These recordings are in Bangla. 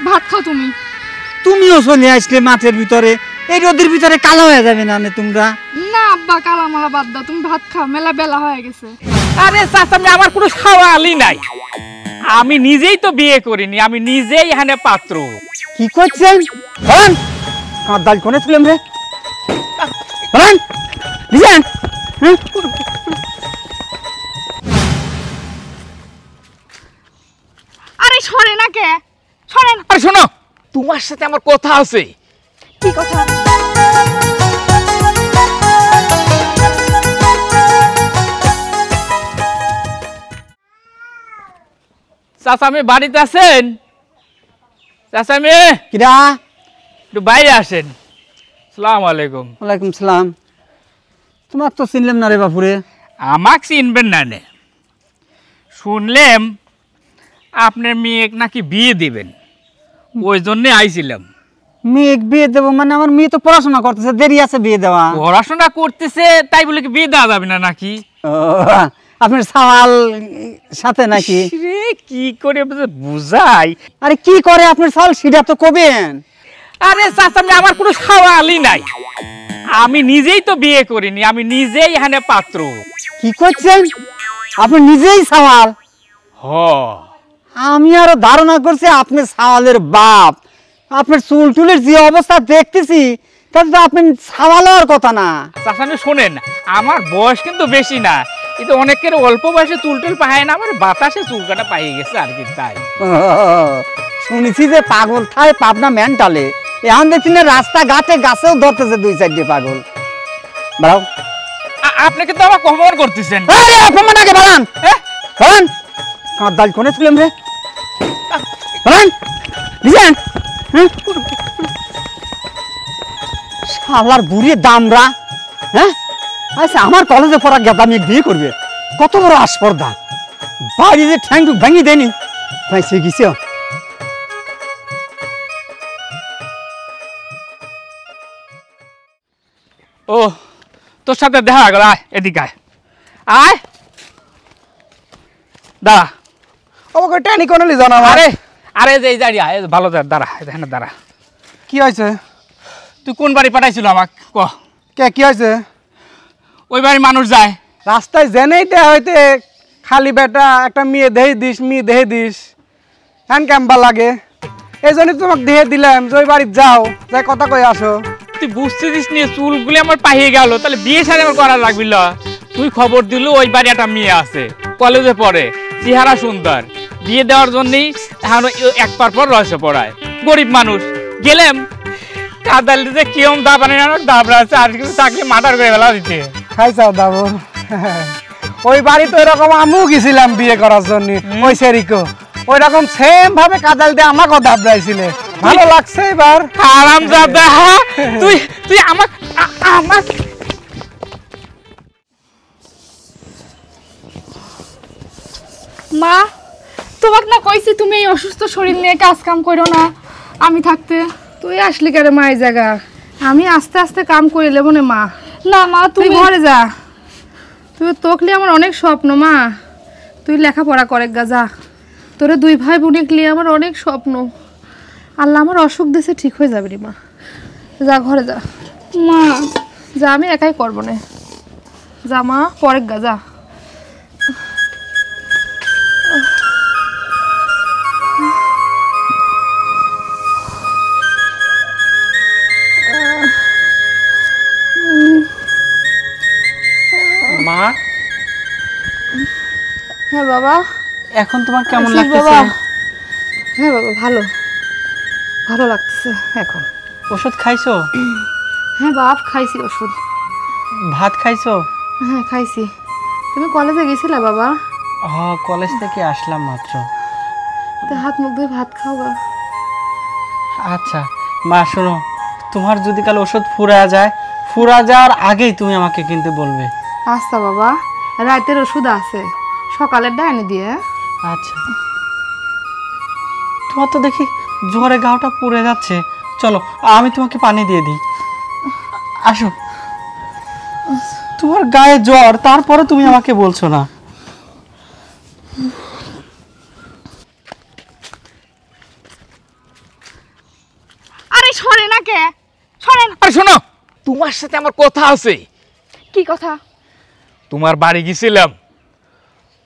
ভাত খাও তুমি। তুমিও চলে আসলে মাঠের ভিতরে, এই রোদের ভিতরে কালো হয়ে যাবে না তোমরা? না আব্বা, কালা মালা বাদ দাও, তুমি ভাত খাও, মেলা বেলা হয়ে গেছে। আরে চাচামি, আমার কোনো সওয়ালই নাই। আমি নিজেই তো বিয়ে করিনি, আমি নিজেই এখানে পাত্র। কি করছেন? বলেন আমার দাল কোনে ছিলাম রে, বলেন বুঝলেন? আরে সরে না কে, সরেন। আরে শোনো, তোমার সাথে আমার কথা আছে। কি কথা? চাচামি বাড়িতে আছেন? চাচামি কিরা? একটু বাইরে আসেন। আসসালামু আলাইকুম। ওয়ালাইকুম সালাম। তোমার তো চিনলাম না রে বাপুরে। আমাকে চিনবেন না নে, শুনলাম আপনার মেয়ে নাকি বিয়ে দিবেন, ওই জন্যে আইছিলাম। মেয়ে বিয়ে দেবো মানে? আমার মেয়ে তো পড়াশোনা করতেছে, দেরি আছে বিয়ে দেওয়া। পড়াশোনা করতেছে তাই বলে কি বিয়ে দেওয়া যাবে না নাকি? আপনার সওয়াল সাথে নাকি? রে, কি করে বুঝাই? আরে কি করে আপনার সওয়াল সেটা তো কবেন। আরে চাচামি, আমার কোনো সওয়ালই নাই। আমি নিজেই তো বিয়ে করিনি, আমি নিজেই এখানে পাত্র। কি করছেন আপনি? নিজেই সওয়াল? হ, আমি আরো ধারণা করছি আপনি সওয়ালের বাপ। আপনার চুল টুলের যে অবস্থা দেখতেছি তাতে তো আপনি সওয়াল হওয়ার কথা না। চাচামি শোনেন, আমার বয়স কিন্তু বেশি না, কিন্তু অনেকের অল্প বয়সে চুল টুল পায় না, আমার বাতাসে চুল কাটা পাইয়ে গেছে আর কি। তাই শুনেছি যে পাগল থায় পাবনা মেন্টালে, এখন দেখছি না রাস্তাঘাটে গাছেও ধরতেছে দুই চারটে পাগল। বাড়াও। আপনি কিন্তু আমার কমন করতেছেন। অপমান আগে বাড়ান, বাড়ান। আমার দাল কোনে ছিলাম রে, বাড়ান বুঝলেন? শালার বুড়িয়ে দামরা। হ্যাঁ আচ্ছা, আমার কলেজে পড়া গেদা মেয়ে বিয়ে করবে, কত বড় আস্পর্ধা। বাড়ি যে ঠ্যাং টুক ভেঙে দেয়নি, তাই সে গেছে। ও, তোর সাথে দেখা গেল, আয় এদিকে আয়, আয় দাঁড়া। আমাকে টেনি কোনে লি জানা? আরে আরে যে দাঁড়িয়ে আয়, ভালো দাঁড়া, এখানে দাঁড়া। কি হয়েছে? তুই কোন বাড়ি পাঠাইছিল আমাকে ক? কে কি হয়েছে? ওই বাড়ি মানুষ যায় রাস্তায় জেনেই দেয়া হইতে খালি বেটা একটা মেয়ে দেহে দিস, মেয়ে দেহে দিস, হ্যান ক্যাম্বা লাগে। এই জন্যই তোমাকে দেহে দিলাম যে ওই বাড়ি যাও, যাই কথা কই আসো। তুই বুঝতেছিস নিয়ে চুলগুলি আমার পাহিয়ে গেল, তাহলে বিয়ে সাথে আমার করা লাগবিল। তুই খবর দিল ওই বাড়ি একটা মেয়ে আছে, কলেজে পড়ে, চেহারা সুন্দর, বিয়ে দেওয়ার জন্যই এখন এক পার পর রহস্য পড়ায়। গরিব মানুষ গেলাম, কাদাল দিতে কিরম দাবানে দাবড়া আছে, আর কিছু চাকরি মার্ডার করে ফেলা দিতে। খাইছাও দাবো? ওই বাড়ি তো এরকম আমিও গেছিলাম বিয়ে করার জন্য, ওই সেরিকো ওই রকম সেম ভাবে কাদাল দিয়ে আমাকে দাবড়াইছিলে। ভালো লাগছে এবার? হারামজাদা, তুই তুই আমাক আমাক মা, তোমাকে না কইছি তুমি এই অসুস্থ শরীর নিয়ে কাজ কাম করো না আমি থাকতে। তুই আসলি কেন মা এই জায়গা? আমি আস্তে আস্তে কাম করে নেবো না মা। না মা, তুই তুমি ঘরে যা। তুই তোকলি আমার অনেক স্বপ্ন মা, তুই লেখাপড়া করে গা যা। তোরে দুই ভাই বোনে লিয়ে আমার অনেক স্বপ্ন। আল্লাহ আমার অসুখ দিছে, ঠিক হয়ে যাবে রে মা। যা ঘরে যা মা। যা, আমি একাই করবো না। যা মা, পরে গা যা। মা, হ্যাঁ বাবা। এখন তোমার কেমন আসিস লাগতেছে? বাবা। হ্যাঁ বাবা, ভালো ভালো লাগতেছে এখন। ওষুধ খাইছো? হ্যাঁ বাপ, খাইছি ওষুধ। ভাত খাইছো? হ্যাঁ খাইছি। তুমি কলেজে গেছিলা বাবা? হ্যাঁ, কলেজ থেকে আসলাম মাত্র। তো হাত মুখ ধুয়ে ভাত খাও গা। আচ্ছা মা, শোনো, তোমার যদি কাল ওষুধ ফুরা যাওয়ার আগেই তুমি আমাকে কিন্তু বলবে। আচ্ছা বাবা, রাতের ওষুধ আছে, সকালের ডাইনি দিয়ে। আচ্ছা। তোমার তো দেখি জ্বরে গাওটা পুড়ে যাচ্ছে, চলো আমি তোমাকে পানি দিয়ে দিই। আসো। তোমার গায়ে জ্বর, তারপরে তুমি আমাকে বলছো না। না কে? শোনেন। আরে শোনো, তোমার সাথে আমার কথা আছে। কি কথা? তোমার বাড়ি গেছিলাম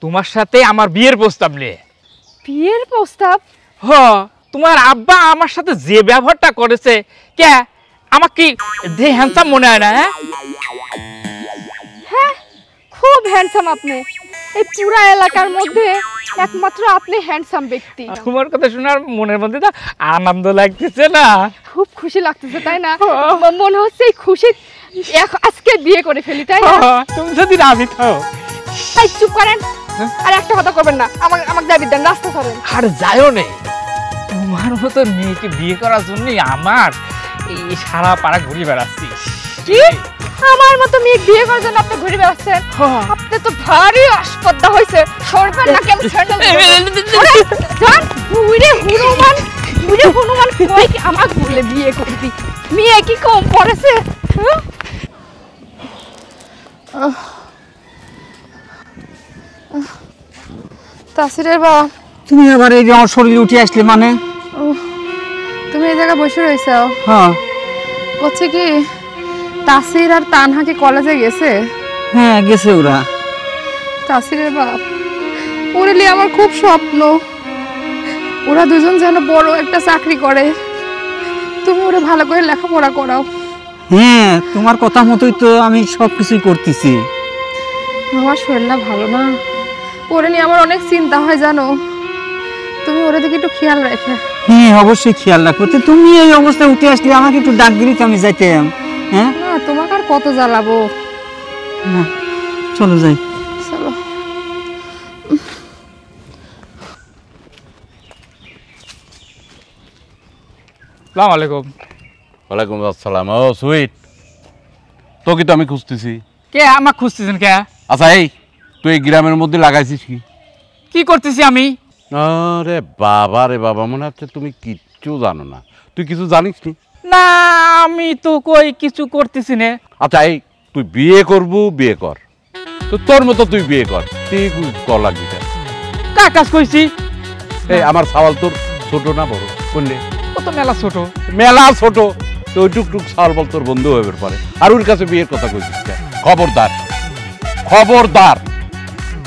তোমার সাথে আমার বিয়ের প্রস্তাব নিয়ে। বিয়ের প্রস্তাব? হ, তোমার আব্বা আমার সাথে যে ব্যবহারটা করেছে, কে আমাকে যে হ্যান্ডসাম মনে হয় না? হ্যাঁ, খুব হ্যান্ডসাম আপনি। এই পুরা এলাকার মধ্যে একমাত্র আপনি হ্যান্ডসাম ব্যক্তি। তোমার কথা শোনার মনের মধ্যে তো আনন্দ লাগতেছে না? খুব খুশি লাগতেছে, তাই না? মনে হচ্ছে এই খুশি আজকে বিয়ে করে ফেলি, তাই না? তুমি যদি রাজি থাও। এই চুপ করেন, আর একটা কথা করবেন না। আমাকে দাবি দেন, রাস্তা ছাড়েন। আর যাইও নে, তোমার মতো মেয়েকে বিয়ে করার জন্যই আমার এই সারা পাড়া ঘুরে বেড়াচ্ছি। কি? আমার মতো মেয়ে বিয়ে করার জন্য আপনি ঘুরে বেড়াচ্ছেন? আপনি তো ভারী আসপদ্দা হয়েছে। সরবেন নাকি আমি স্যান্ডেল জান? বুড়ে হনুমান কই কি আমার বলে বিয়ে করবি? মেয়ে কি কম পড়েছে? তাসিরের বাবা, তুমি আবার এই যে আমার শরীরে উঠে আসলে মানে? তুমি এই জায়গায় বসে রয়েছো? হ্যাঁ বলছে কি তাসির আর তানহা কি কলেজে গেছে? হ্যাঁ গেছে ওরা। তাসিরের বাপ, ওরে নিয়ে আমার খুব স্বপ্ন, ওরা দুজন যেন বড় একটা চাকরি করে। তুমি ওরে ভালো করে লেখাপড়া করাও। হ্যাঁ, তোমার কথা মতোই তো আমি সব কিছুই করতেছি। আমার শরীরটা ভালো না, ওরে নিয়ে আমার অনেক চিন্তা হয় জানো। তুমি ওরে দিকে একটু খেয়াল রাখে। হ্যাঁ অবশ্যই খেয়াল রাখবো। তো তুমি এই অবস্থায় উঠে আসলে আমাকে একটু ডাক দিলে তো আমি যাইতাম। হ্যাঁ না, তোমাকে আর কত জ্বালাবো। না, চলো যাই। চলো। আসসালামু আলাইকুম। ওয়ালাইকুম আসসালাম। ও সুইট, তোকে তো আমি খুঁজতেছি। কে আমাকে খুঁজতেছেন? কে? আচ্ছা এই তুই এই গ্রামের মধ্যে লাগাইছিস কি? কি করতেছি আমি? আরে বাবা রে বাবা, মনে হচ্ছে তুমি কিচ্ছু জানো না। তুই কিছু জানিস নি? না, আমি তো কই কিছু করতেছি না। আচ্ছা এই তুই বিয়ে করবু, বিয়ে কর, তো তোর মতো তুই বিয়ে কর। তুই কর লাগবি। কা কাজ কইছি? এই আমার সওয়াল তোর ছোট না বড় কোনলে? ও তো মেলা ছোট। মেলা ছোট তো ওই টুকটুক সওয়াল বল তোর বন্ধু হয়ে পারে। আর ওর কাছে বিয়ের কথা কইছিস কেন? খবরদার, খবরদার।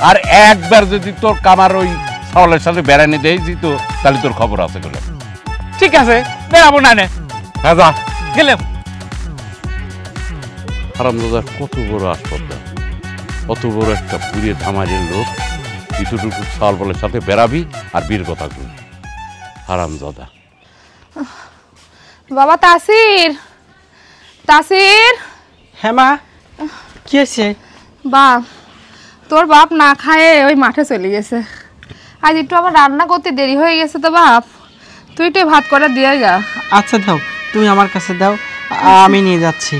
আর একবার যদি তোর কামার ওই সওয়ালের সাথে বেড়ানি দেয় দিত, তাহলে তোর খবর আছে বলে। ঠিক আছে, বেরাবো না নে। হ্যাঁ যা গেলাম। হারামজাদার কত বড় আসপদ্দা, কত বড় একটা পুড়িয়ে ধামারের লোক। ইটুটুকু সওয়াল বলের সাথে বেড়াবি আর বিয়ের কথা কই। হারামজাদা। বাবা তাসির, তাসির। হ্যাঁ মা, কি আছে? বা তোর বাপ না খায় ওই মাঠে চলে গেছে। আজ একটু আমার রান্না করতে দেরি হয়ে গেছে তো বাপ, তুই একটু ভাত করে দিয়ে যা। আচ্ছা দাও, তুমি আমার কাছে দাও, আমি নিয়ে যাচ্ছি।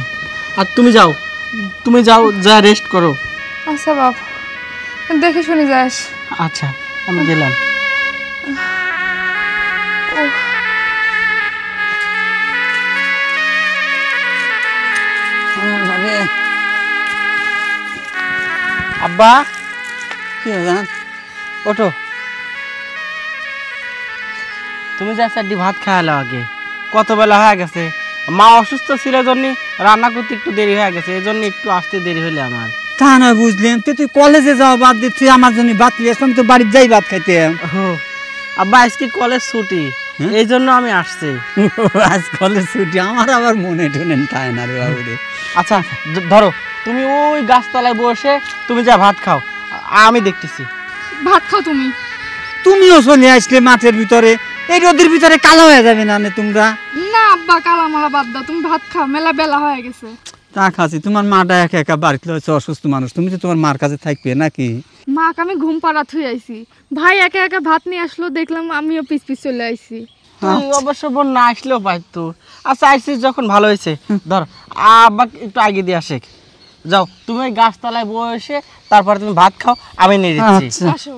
আর তুমি যাও, তুমি যাও, যা রেস্ট করো। আচ্ছা বাপ, দেখে শুনে যাস। আচ্ছা আমি গেলাম। আব্বা, কি হলো? ওঠো, তুমি যা চারটি ভাত খাওয়ালো আগে। কত বেলা হয়ে গেছে, মা অসুস্থ ছিল জন্য রান্না করতে একটু দেরি হয়ে গেছে, এই জন্য একটু আসতে দেরি হলে আমার। তা না বুঝলেন তো, তুই কলেজে যাওয়া বাদ দিয়ে তুই আমার জন্য ভাত নিয়ে আসলাম, তো বাড়ির যাই ভাত খাইতে। ও আব্বা, আজকে কলেজ ছুটি, এই জন্য আমি আসছি। আজ কলেজ ছুটি, আমার আবার মনে টনেন তাই না রে বাবু রে। আচ্ছা ধরো, তুমি ওই গাছতলায় বসে তুমি যা ভাত খাও, আমি দেখতেছি। ভাত খাও তুমি। তুমিও চলে আসলে মাঠের ভিতরে, এই রোদের ভিতরে কালো হয়ে যাবে না নে তোমরা। না আব্বা, কালামালা বাদ দাও, তুমি ভাত খাও, মেলা বেলা হয়ে গেছে। তা খাচ্ছি, তোমার মাটা একা একা বাড়িতে হচ্ছে অসুস্থ মানুষ, তুমি তো তোমার মার কাছে থাকবে নাকি? মাকে আমি ঘুম পাড়া থুই আইছি, ভাই একা একা ভাত নিয়ে আসলো, দেখলাম আমিও পিছ পিছ চলে আইছি। তুই অবশ্য বোন না আসলেও পারতো। আচ্ছা আইসিস যখন ভালো হয়েছে, ধর আব্বা একটু আগে দিয়ে আসে। যাও তুমি ওই গাছতলায় বসে তারপরে তুমি ভাত খাও, আমি নিয়ে দিচ্ছি। আচ্ছা আসো।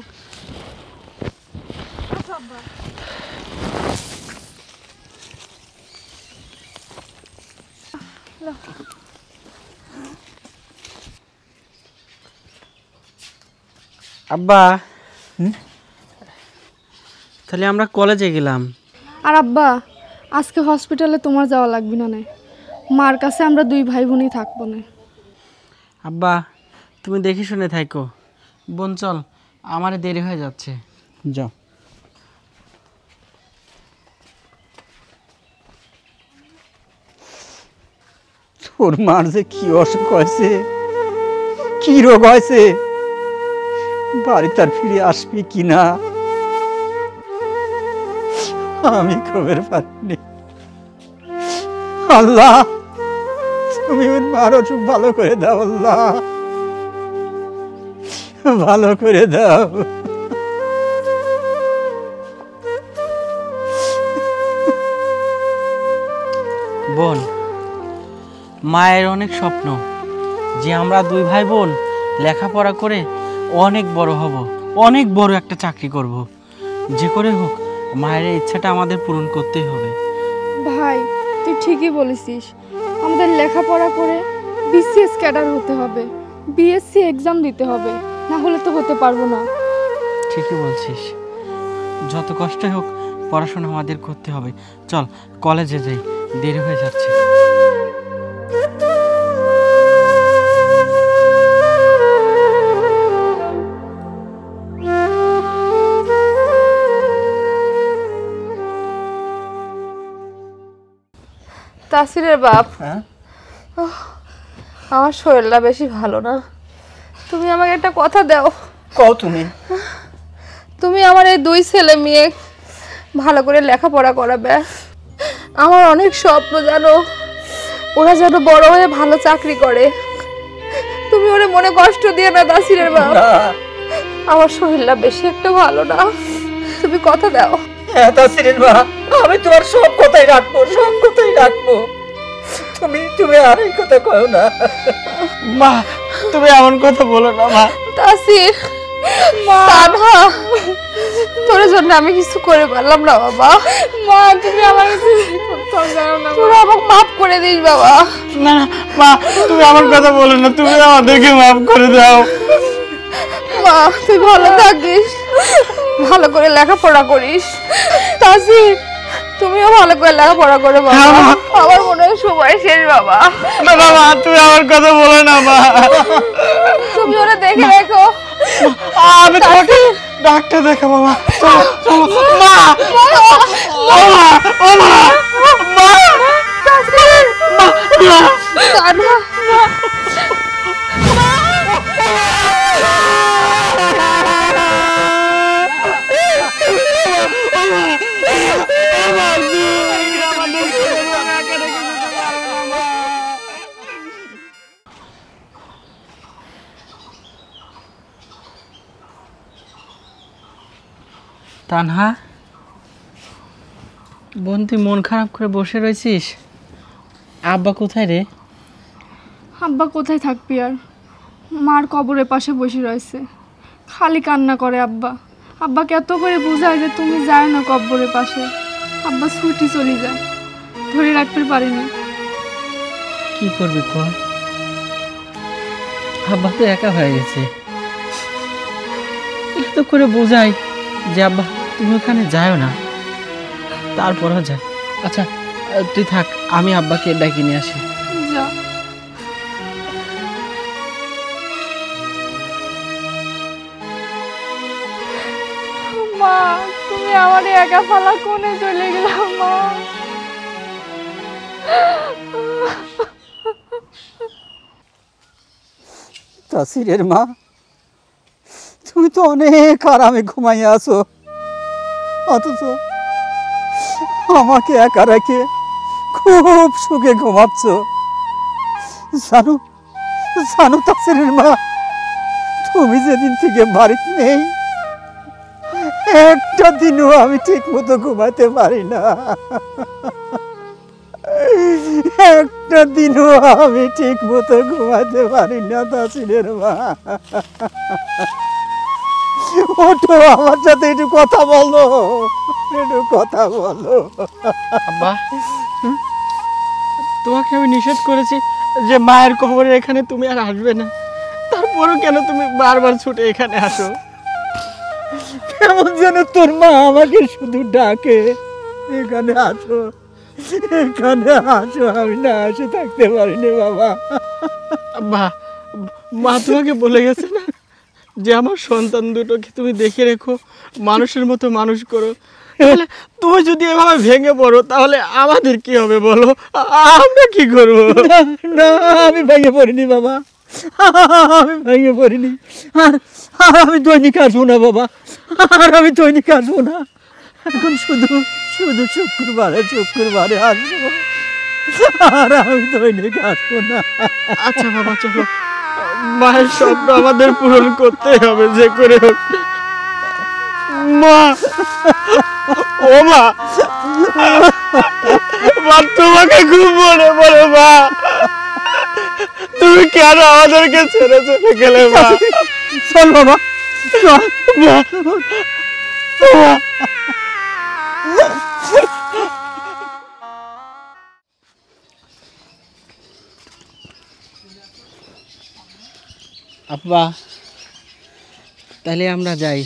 আব্বা, তাহলে আমরা কলেজে গেলাম। আর আব্বা, আজকে হসপিটালে তোমার যাওয়া লাগবে না না, মার কাছে আমরা দুই ভাই বোনই থাকবো না। আব্বা তুমি দেখে শুনে থাকো। বোন চল, আমার দেরি হয়ে যাচ্ছে। যাও। তোর মার যে কি অসুখ হয়েছে, কি রোগ হয়েছে, বাড়ি তার ফিরে আসবি কিনা আমি খবর পাইনি। আল্লাহ তুমি ওর মার অসুখ ভালো করে দাও, আল্লাহ ভালো করে দাও। বোন, মায়ের অনেক স্বপ্ন যে আমরা দুই ভাই বোন লেখাপড়া করে অনেক বড় হব, অনেক বড় একটা চাকরি করব। যে করে হোক মায়ের ইচ্ছাটা আমাদের পূরণ করতেই হবে। ভাই তুই ঠিকই বলেছিস, আমাদের লেখাপড়া করে বিসিএস ক্যাডার হতে হবে, বিএসসি এক্সাম দিতে হবে, না হলে তো হতে পারবো না। ঠিকই বলছিস, যত কষ্ট হোক পড়াশোনা আমাদের করতে হবে। চল কলেজে যাই, দেরি হয়ে যাচ্ছে। তাসিরের বাপ, আমার শরীরটা বেশি ভালো না, তুমি আমাকে একটা কথা দাও। কও তুমি। তুমি আমার এই দুই ছেলে মেয়ে ভালো করে লেখাপড়া করাবে। আমার অনেক স্বপ্ন জানো, ওরা যেন বড় হয়ে ভালো চাকরি করে। তুমি ওরে মনে কষ্ট দিয়ে না তাসিরের বাপ, আমার শরীরটা বেশি একটা ভালো না, তুমি কথা দাও। হ্যাঁ তাসিরের মা, আমি তোমার সব কথাই রাখবো, সব কথাই রাখবো। তুমি তুমি আর এই কথা কও না মা, তুমি এমন কথা বলো না মা। তাসির, তানহা, তোর জন্য আমি কিছু করে পারলাম না বাবা। মা তুমি আমার তোরা আমাকে মাফ করে দিস বাবা। না না মা, তুমি আমার কথা বলো না, তুমি আমাদেরকে মাফ করে দাও। মা তুই ভালো থাকিস, ভালো করে লেখাপড়া করিস। তাসির তুমিও ভালো করে লেখাপড়া করে বাবা। আমার মনে হয় সময় শেষ বাবা। না না মা, তুমি আমার কথা বলো না মা। তুমি ওরা দেখে রেখো, আমি তোমাকে ডাক্তার দেখাবো মা। চলো চলো মা। ও মা, ও মা, মা। তাসির, মা, তানহা, তানহা, বোন তুই মন খারাপ করে বসে রয়েছিস? আব্বা কোথায় রে? আব্বা কোথায় থাকবি আর, মার কবরের পাশে বসে রয়েছে, খালি কান্না করে আব্বা। আব্বাকে এত করে বোঝায় যে তুমি যাও না কবরের পাশে, আব্বা ছুটি চলে যায়, ধরে রাখতে পারিনি। কি করবি কর, আব্বা তো একা হয়ে গেছে। একটু করে বোঝাই যে আব্বা তুমি ওখানে যাও না, তারপরও যায়। আচ্ছা তুই থাক, আমি আব্বাকে ডাকি নিয়ে আসি। যা। মা তুমি আমার একা ফালা কোণে চলে গেলাম মা। তাসিরের মা, তুমি তো অনেক আরামে ঘুমাইয়া আছো, অথচ আমাকে একা রেখে খুব সুখে ঘুমাচ্ছ। জানো জানো তাসিরের মা, তুমি যেদিন থেকে বাড়িতে নেই একটা দিনও আমি ঠিক মতো ঘুমাতে পারি না, একটা দিনও আমি ঠিক মতো ঘুমাতে পারি না তাসিরের মা। ওঠো, আমার সাথে একটু কথা বলো, একটু কথা বলো। আব্বা, তোমাকে আমি নিষেধ করেছি যে মায়ের কবরে এখানে তুমি আর আসবে না, তারপরও কেন তুমি বারবার ছুটে এখানে আসো? কেমন যেন তোর মা আমাকে শুধু ডাকে, এখানে আসো এখানে আসো, আমি না আসে থাকতে পারিনি বাবা। আব্বা, মা তোমাকে বলে গেছে না যে আমার সন্তান দুটোকে তুমি দেখে রেখো, মানুষের মতো মানুষ করো। তাহলে তুমি যদি এভাবে ভেঙে পড়ো তাহলে আমাদের কি হবে বলো? আমরা কি করবো? না, আমি ভেঙে পড়িনি বাবা, আমি ভেঙে পড়িনি। আর আর আমি দৈনিক আসবো না বাবা, আর আমি দৈনিক আসবো না। এখন শুধু শুধু শুক্রবারে আসবো, আর আমি দৈনিক আসবো না। আচ্ছা বাবা, চলো, মায়ের স্বপ্ন আমাদের পূরণ করতে হবে যে করে হোক। মা, ও মা, মা তোমাকে খুব মনে পড়ে মা। তুমি কেন আমাদেরকে ছেড়ে চলে গেলে মা? চল বাবা, চল। মা, মা। আব্বা, তাহলে আমরা যাই।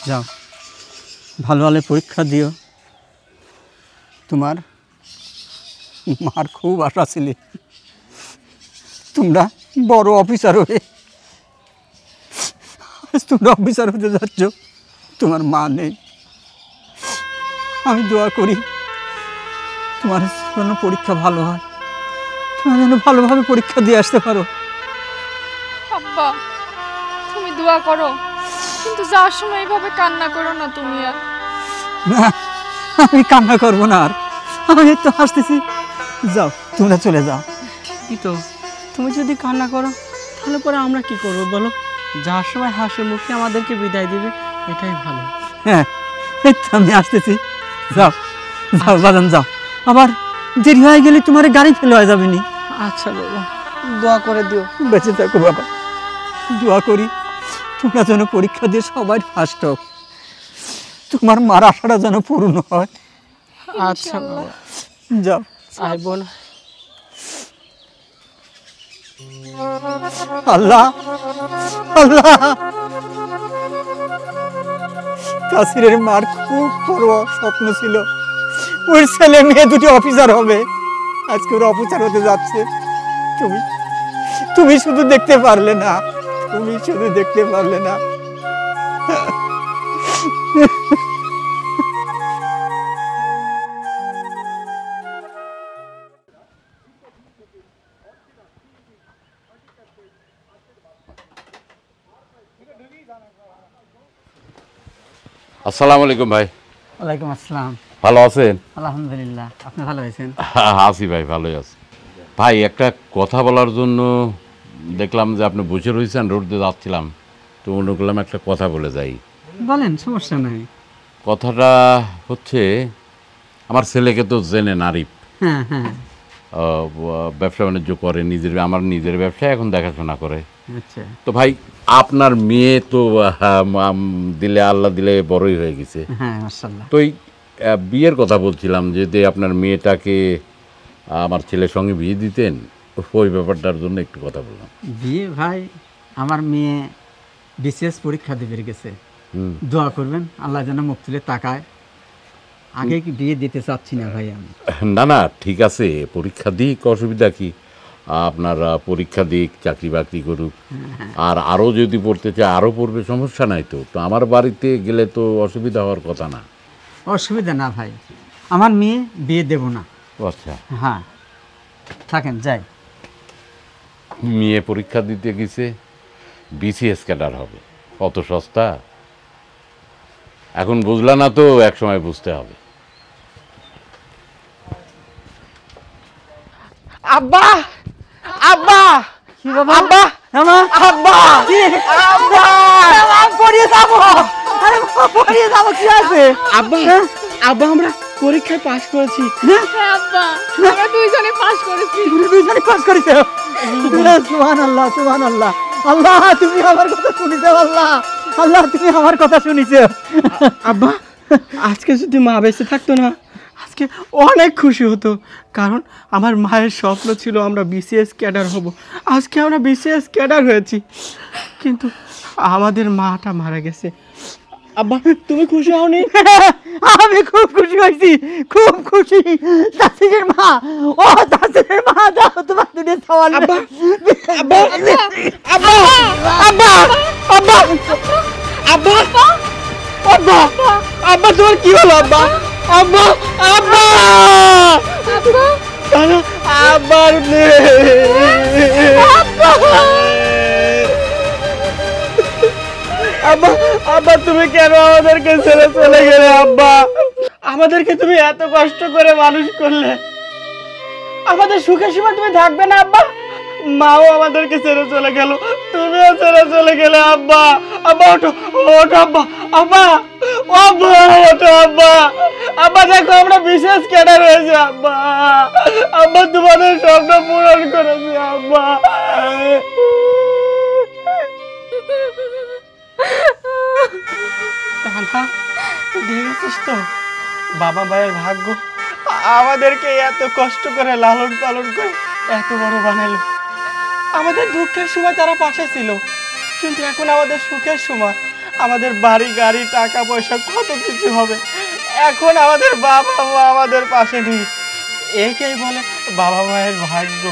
যাও, ভালো ভালো পরীক্ষা দিও। তোমার মার খুব আশা ছিল তোমরা বড় অফিসার হয়ে, তোমরা অফিসার হতে যাচ্ছ, তোমার মা নেই। আমি দোয়া করি তোমার জন্য পরীক্ষা ভালো হয়, তোমার যেন ভালোভাবে পরীক্ষা দিয়ে আসতে পারো। আব্বা তুমি দোয়া করো, কিন্তু যাওয়ার সময় এইভাবে কান্না করো না তুমি আর। না, আমি কান্না করবো না, আর আমি তো হাসতেছি। যাও, তোমরা চলে যাও। কি তো, তুমি যদি কান্না করো তাহলে পরে আমরা কি করবো বলো? যাওয়ার সময় হাসি মুখে আমাদেরকে বিদায় দিবে, এটাই ভালো। হ্যাঁ, এই তো আমি আসতেছি। যাও যাও বাজান, যাও, আবার দেরি হয়ে গেলে তোমার গাড়ি ফেলে হয়ে যাবে নি। আচ্ছা বাবা, দোয়া করে দিও। বেঁচে থাকো বাবা, দোয়া করি তোমরা যেন পরীক্ষা দিয়ে সবাই ফার্স্ট হোক, তোমার মার আশাটা যেন পূর্ণ হয়। আচ্ছা বাবা, যাও। আয় বোন। আল্লাহ আল্লাহ, তাসিরের মার খুব বড় স্বপ্ন ছিল ওর ছেলে মেয়ে দুটি অফিসার হবে, আজকে ওরা অফিসার হতে যাচ্ছে। তুমি তুমি শুধু দেখতে পারলে না, তুমি শুধু দেখতে পারলে না। আসসালামু আলাইকুম ভাই। ওয়ালাইকুম আসসালাম। ভালো আছেন? আলহামদুলিল্লাহ, আপনি ভালো আছেন? আছি ভাই, ভালোই আছি। ভাই একটা কথা বলার জন্য দেখলাম যে আপনি বসে রয়েছেন, রোড দিয়ে যাচ্ছিলাম, তো মনে করলাম একটা কথা বলে যাই। বলেন, সমস্যা নাই। কথাটা হচ্ছে, আমার ছেলেকে তো জেনেন, আরিফ হ্যাঁ হ্যাঁ, ব্যবসা বাণিজ্য করে, আমার নিজের ব্যবসা এখন দেখাশোনা করে। আচ্ছা। তো ভাই আপনার মেয়ে তো দিলে আল্লাহ দিলে বড়ই হয়ে গেছে। হ্যাঁ মাশাআল্লাহ। তো এই বিয়ের কথা বলছিলাম, যদি আপনার মেয়েটাকে আমার ছেলের সঙ্গে বিয়ে দিতেন, ওই ব্যাপারটার জন্য একটু কথা বললাম। বিয়ে ভাই, আমার মেয়ে বিশেষ পরীক্ষা দেবে গেছে, দোয়া করবেন আল্লাহ যেন মুখ তুলে তাকায়। আগে কি বিয়ে দিতে চাচ্ছি না ভাই আমি। না না, ঠিক আছে, পরীক্ষা দিক, অসুবিধা কি, আপনার পরীক্ষা দিক, চাকরি বাকরি করুক, আর আরও যদি পড়তে চায় আরও পড়বে, সমস্যা নাই তো। তো আমার বাড়িতে গেলে তো অসুবিধা হওয়ার কথা না। অসুবিধা না ভাই, আমার মেয়ে বিয়ে দেব না। আচ্ছা, হ্যাঁ থাকেন, যাই। মেয়ে পরীক্ষা দিতে গেছে, বিসিএস ক্যাডার হবে, অত সস্তা এখন বুঝলা না তো, এক সময় বুঝতে হবে। আব্বা, আব্বা, কি বাবা? আব্বা, আমা, আব্বা, আব্বা, পড়িয়ে যাবো, আরে পড়িয়ে যাবো, কি আছে? আব্বা, আব্বা, আমরা পরীক্ষায় পাশ করেছি। হ্যাঁ আব্বা, আমরা দুইজনে পাস করেছি। দুইজনে পাস করেছে। সুবহানাল্লাহ, সুবহানাল্লাহ। আল্লাহ তুমি আমার কথা শুনিছো, আল্লাহ আল্লাহ তুমি আমার কথা শুনিছো। আব্বা, আজকে যদি মা বেঁচে থাকতো না, আজকে অনেক খুশি হতো, কারণ আমার মায়ের স্বপ্ন ছিল আমরা বিসিএস ক্যাডার হব। আজকে আমরা বিসিএস ক্যাডার হয়েছি, কিন্তু আমাদের মাটা মারা গেছে। আব্বা তুমি খুশি হওনি? আমি খুব খুশি হয়েছি, খুব খুশি। তাসিরের মা, ও তাসিরের মা, দাও তোমার দুধের সাওয়াল। আব্বা আব্বা আব্বা আব্বা আব্বা আব্বা আব্বা আব্বা তোমার কি হলো আব্বা? আব্বা আব্বা আব্বা আব্বার আব্বা আব্বা তুমি কেন আমাদেরকে ছেড়ে চলে গেলে আব্বা? আমাদেরকে তুমি এত কষ্ট করে মানুষ করলে, আমাদের সুখের সময় তুমি থাকবে না আব্বা? মাও আমাদেরকে ছেড়ে চলে গেল, তুমিও ছেড়ে চলে গেলে আব্বা। আব্বা ওঠো, ওঠো আব্বা, আব্বা আব্বা ওঠো আব্বা। আব্বা দেখো আমরা বিশেষ ক্যাডার হয়েছে আব্বা। আব্বা তোমাদের স্বপ্ন পূরণ করেছে আব্বা। দেখেছিস তো বাবা মায়ের ভাগ্য, আমাদেরকে এত কষ্ট করে লালন পালন করে এত বড় বানালো। আমাদের দুঃখের সময় তারা পাশে ছিল, কিন্তু এখন আমাদের সুখের সময় আমাদের বাড়ি গাড়ি টাকা পয়সা কত কিছু হবে, এখন আমাদের বাবা মা আমাদের পাশে নেই। একেই বলে বাবা মায়ের ভাগ্য।